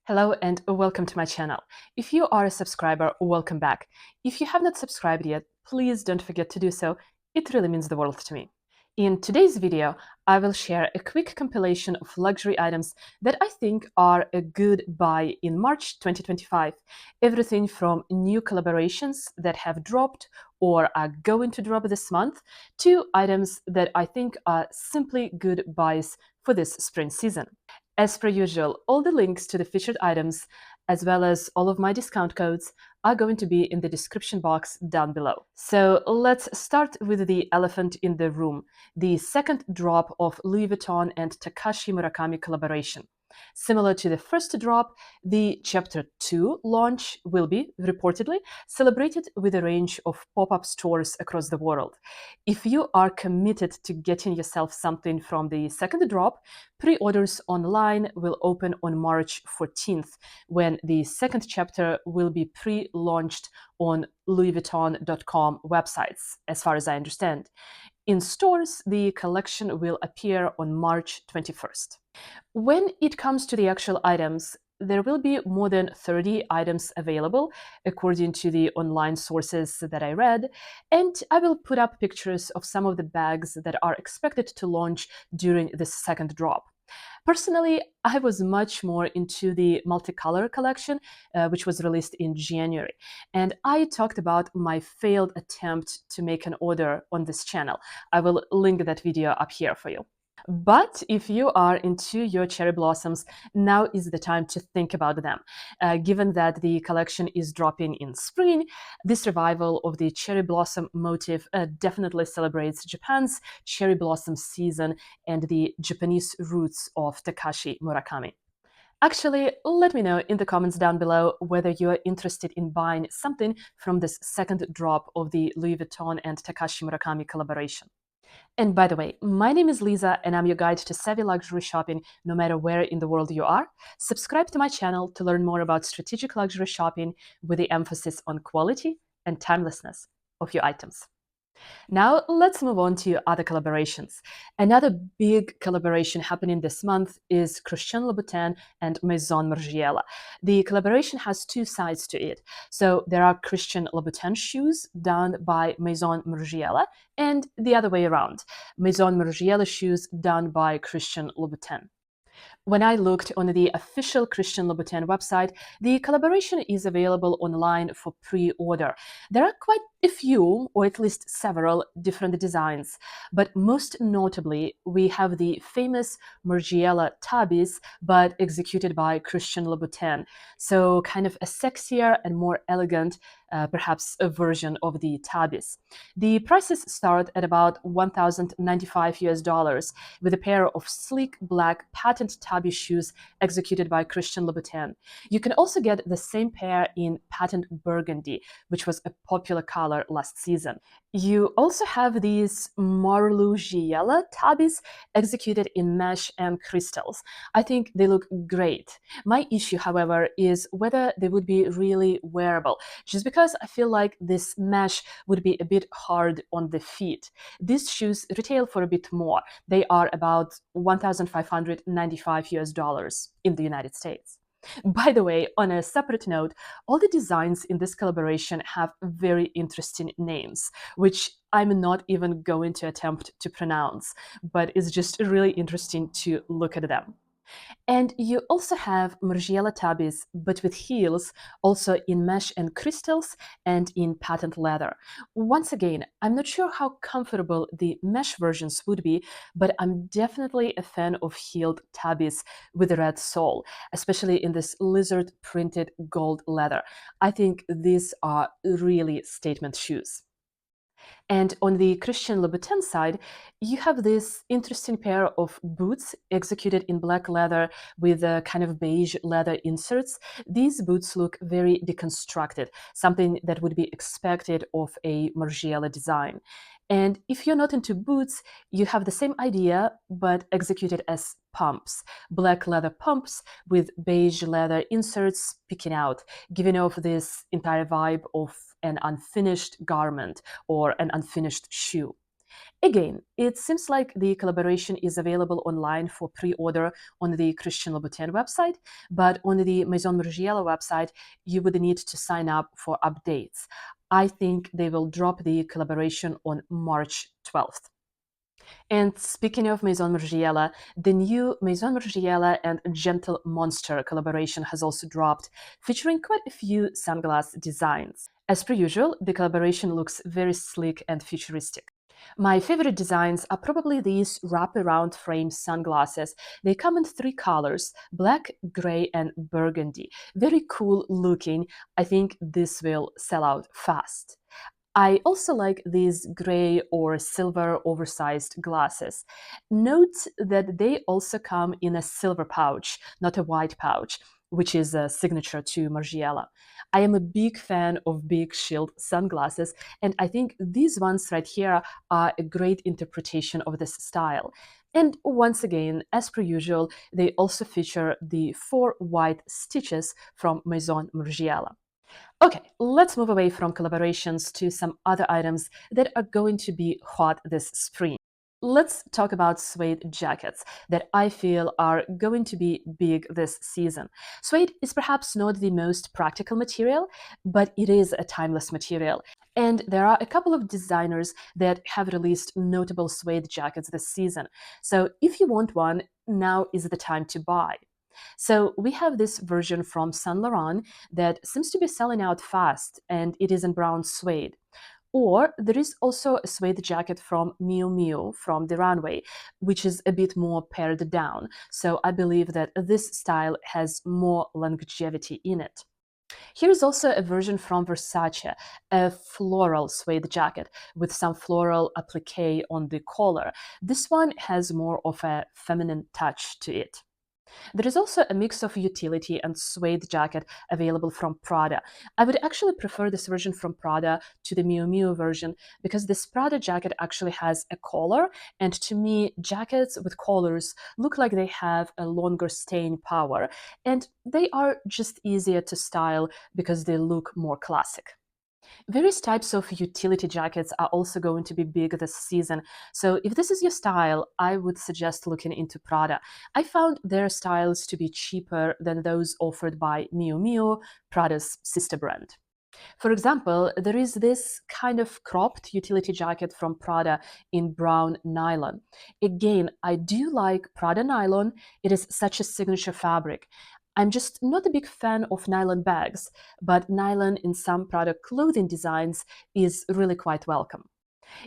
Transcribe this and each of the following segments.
Hello and welcome to my channel. If you are a subscriber, welcome back. If you have not subscribed yet, please don't forget to do so. It really means the world to me. In today's video, I will share a quick compilation of luxury items that I think are a good buy in March 2025. Everything from new collaborations that have dropped or are going to drop this month to items that I think are simply good buys for this spring season. As per usual, all the links to the featured items, as well as all of my discount codes, are going to be in the description box down below. So let's start with the elephant in the room, the second drop of Louis Vuitton and Takashi Murakami collaboration. Similar to the first drop, the Chapter 2 launch will be, reportedly, celebrated with a range of pop-up stores across the world. If you are committed to getting yourself something from the second drop, pre-orders online will open on March 14th, when the second chapter will be pre-launched on louisvuitton.com websites, as far as I understand. In stores, the collection will appear on March 21st. When it comes to the actual items, there will be more than 30 items available, according to the online sources that I read, and I will put up pictures of some of the bags that are expected to launch during this second drop. Personally, I was much more into the multicolor collection, which was released in January. And I talked about my failed attempt to make an order on this channel. I will link that video up here for you. But if you are into your cherry blossoms, now is the time to think about them. Given that the collection is dropping in spring, this revival of the cherry blossom motif definitely celebrates Japan's cherry blossom season and the Japanese roots of Takashi Murakami. Actually, let me know in the comments down below whether you are interested in buying something from this second drop of the Louis Vuitton and Takashi Murakami collaboration. And by the way, my name is Lisa and I'm your guide to savvy luxury shopping no matter where in the world you are. Subscribe to my channel to learn more about strategic luxury shopping with the emphasis on quality and timelessness of your items. Now, let's move on to other collaborations. Another big collaboration happening this month is Christian Louboutin and Maison Margiela. The collaboration has two sides to it. So there are Christian Louboutin shoes done by Maison Margiela, and the other way around, Maison Margiela shoes done by Christian Louboutin. When I looked on the official Christian Louboutin website, the collaboration is available online for pre-order. There are quite a few, or at least several, different designs, but most notably, we have the famous Margiela tabis, but executed by Christian Louboutin. So kind of a sexier and more elegant, perhaps a version of the tabis. The prices start at about $1,095 with a pair of sleek black patent tabby shoes executed by Christian Louboutin. You can also get the same pair in patent burgundy, which was a popular color last season. You also have these Margiela tabbies executed in mesh and crystals. I think they look great. My issue, however, is whether they would be really wearable, just because I feel like this mesh would be a bit hard on the feet. These shoes retail for a bit more. They are about $1,595 in the United States. By the way, on a separate note, all the designs in this collaboration have very interesting names, which I'm not even going to attempt to pronounce, but it's just really interesting to look at them. And you also have Margiela tabis, but with heels, also in mesh and crystals and in patent leather. Once again, I'm not sure how comfortable the mesh versions would be, but I'm definitely a fan of heeled tabis with a red sole, especially in this lizard printed gold leather. I think these are really statement shoes. And on the Christian Louboutin side, you have this interesting pair of boots executed in black leather with a kind of beige leather inserts. These boots look very deconstructed, something that would be expected of a Margiela design. And if you're not into boots, you have the same idea, but executed as pumps. Black leather pumps with beige leather inserts peeking out, giving off this entire vibe of an unfinished garment or an unfinished shoe. Again, it seems like the collaboration is available online for pre-order on the Christian Louboutin website, but on the Maison Margiela website, you would need to sign up for updates. I think they will drop the collaboration on March 12th. And speaking of Maison Margiela, the new Maison Margiela and Gentle Monster collaboration has also dropped, featuring quite a few sunglass designs. As per usual, the collaboration looks very sleek and futuristic. My favorite designs are probably these wraparound frame sunglasses. They come in three colors: black, gray, and burgundy. Very cool looking. I think this will sell out fast. I also like these gray or silver oversized glasses. Note that they also come in a silver pouch, not a white pouch, which is a signature to Margiela. I am a big fan of big shield sunglasses, and I think these ones right here are a great interpretation of this style. And once again, as per usual, they also feature the 4 white stitches from Maison Margiela. Okay, let's move away from collaborations to some other items that are going to be hot this spring. Let's talk about suede jackets that I feel are going to be big this season. Suede is perhaps not the most practical material, but it is a timeless material. And there are a couple of designers that have released notable suede jackets this season. So if you want one, now is the time to buy. So we have this version from Saint Laurent that seems to be selling out fast, and it is in brown suede. Or there is also a suede jacket from Miu Miu from the runway, which is a bit more pared down. So I believe that this style has more longevity in it. Here is also a version from Versace, a floral suede jacket with some floral applique on the collar. This one has more of a feminine touch to it. There is also a mix of utility and suede jacket available from Prada. I would actually prefer this version from Prada to the Miu Miu version because this Prada jacket actually has a collar, and to me, jackets with collars look like they have a longer staying power, and they are just easier to style because they look more classic. Various types of utility jackets are also going to be big this season. So if this is your style, I would suggest looking into Prada. I found their styles to be cheaper than those offered by Miu Miu, Prada's sister brand. For example, there is this kind of cropped utility jacket from Prada in brown nylon. Again, I do like Prada nylon. It is such a signature fabric. I'm just not a big fan of nylon bags, but nylon in some Prada clothing designs is really quite welcome.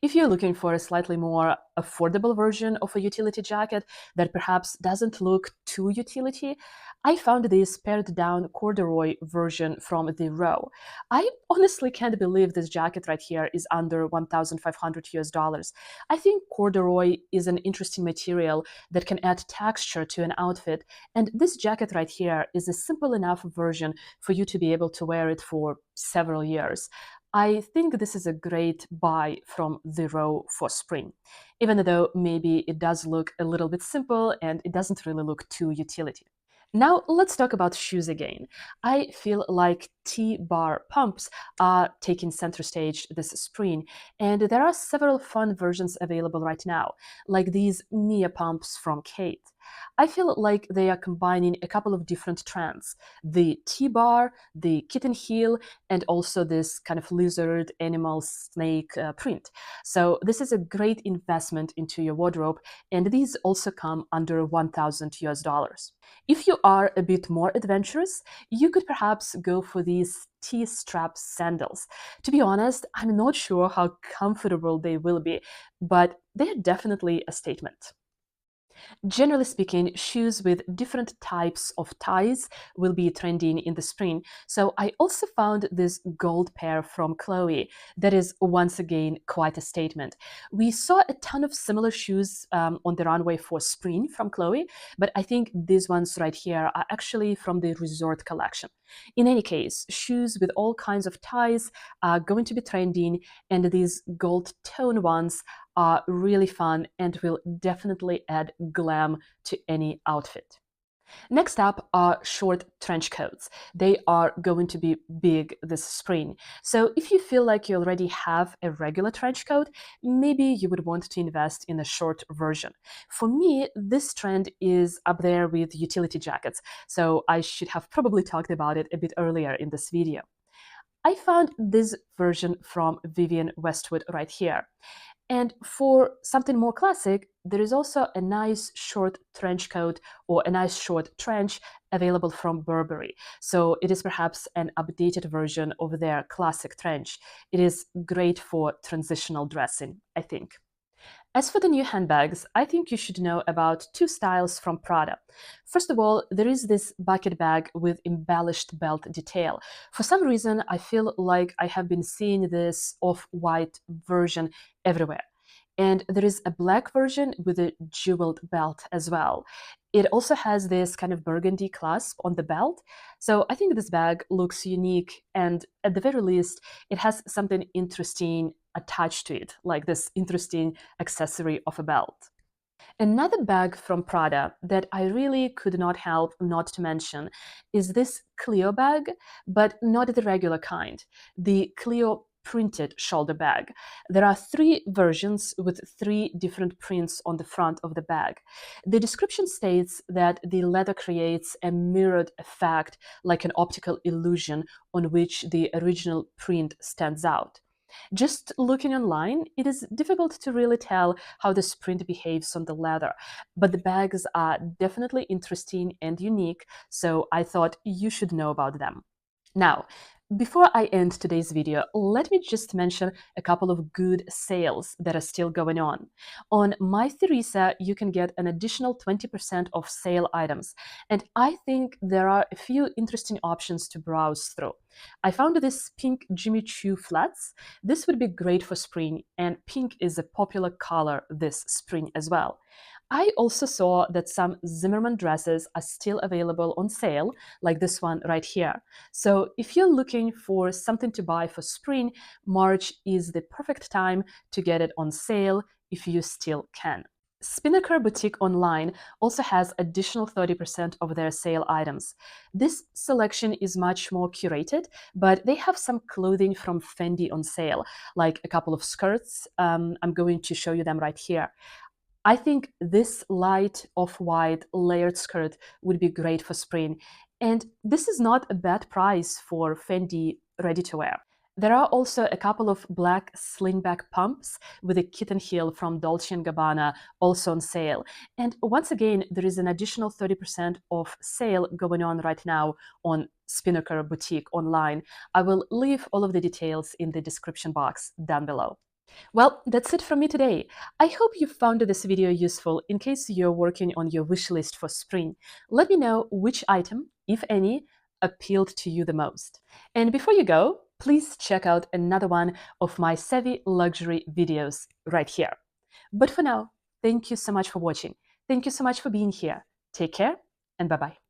If you're looking for a slightly more affordable version of a utility jacket that perhaps doesn't look too utility, I found this pared down corduroy version from the Row. I honestly can't believe this jacket right here is under 1,500 US dollars. I think corduroy is an interesting material that can add texture to an outfit, and this jacket right here is a simple enough version for you to be able to wear it for several years. I think this is a great buy from the Row for spring, even though maybe it does look a little bit simple and it doesn't really look too utility. Now let's talk about shoes again. I feel like T-bar pumps are taking center stage this spring, and there are several fun versions available right now, like these Mia pumps from Kate. I feel like they are combining a couple of different trends: the T-bar, the kitten heel, and also this kind of lizard, animal, snake print. So this is a great investment into your wardrobe, and these also come under 1,000 US dollars. If you are a bit more adventurous, you could perhaps go for these T-strap sandals. To be honest, I'm not sure how comfortable they will be, but they're definitely a statement. Generally speaking, shoes with different types of ties will be trending in the spring. So I also found this gold pair from Chloe that is once again quite a statement. We saw a ton of similar shoes on the runway for spring from Chloe, but I think these ones right here are actually from the resort collection. In any case, shoes with all kinds of ties are going to be trending, and these gold tone ones are really fun and will definitely add glam to any outfit. Next up are short trench coats. They are going to be big this spring. So if you feel like you already have a regular trench coat, maybe you would want to invest in a short version. For me, this trend is up there with utility jackets, so I should have probably talked about it a bit earlier in this video. I found this version from Vivienne Westwood right here. And for something more classic, there is also a nice short trench coat or a nice short trench available from Burberry. So it is perhaps an updated version of their classic trench. It is great for transitional dressing, I think. As for the new handbags, I think you should know about two styles from Prada. First of all, there is this bucket bag with embellished belt detail. For some reason, I feel like I have been seeing this off-white version everywhere. And there is a black version with a jeweled belt as well. It also has this kind of burgundy clasp on the belt. So I think this bag looks unique, and at the very least, it has something interesting attached to it, like this interesting accessory of a belt. Another bag from Prada that I really could not help not to mention is this Clio bag, but not the regular kind, the Clio printed shoulder bag. There are three versions with three different prints on the front of the bag. The description states that the leather creates a mirrored effect like an optical illusion on which the original print stands out. Just looking online, it is difficult to really tell how the print behaves on the leather, but the bags are definitely interesting and unique, so I thought you should know about them. Now, before I end today's video, let me just mention a couple of good sales that are still going on. On My Theresa, you can get an additional 20% off sale items, and I think there are a few interesting options to browse through. I found this pink Jimmy Choo flats. This would be great for spring, and pink is a popular color this spring as well. I also saw that some Zimmermann dresses are still available on sale, like this one right here. So if you're looking for something to buy for spring, March is the perfect time to get it on sale if you still can. Spinnaker Boutique Online also has additional 30% of their sale items. This selection is much more curated, but they have some clothing from Fendi on sale, like a couple of skirts. I'm going to show you them right here. I think this light off-white layered skirt would be great for spring. And this is not a bad price for Fendi ready-to-wear. There are also a couple of black slingback pumps with a kitten heel from Dolce & Gabbana also on sale. And once again, there is an additional 30% off sale going on right now on Spinnaker Boutique Online. I will leave all of the details in the description box down below. Well, that's it from me today. I hope you found this video useful in case you're working on your wish list for spring. Let me know which item, if any, appealed to you the most. And before you go, please check out another one of my savvy luxury videos right here. But for now, thank you so much for watching. Thank you so much for being here. Take care and bye-bye.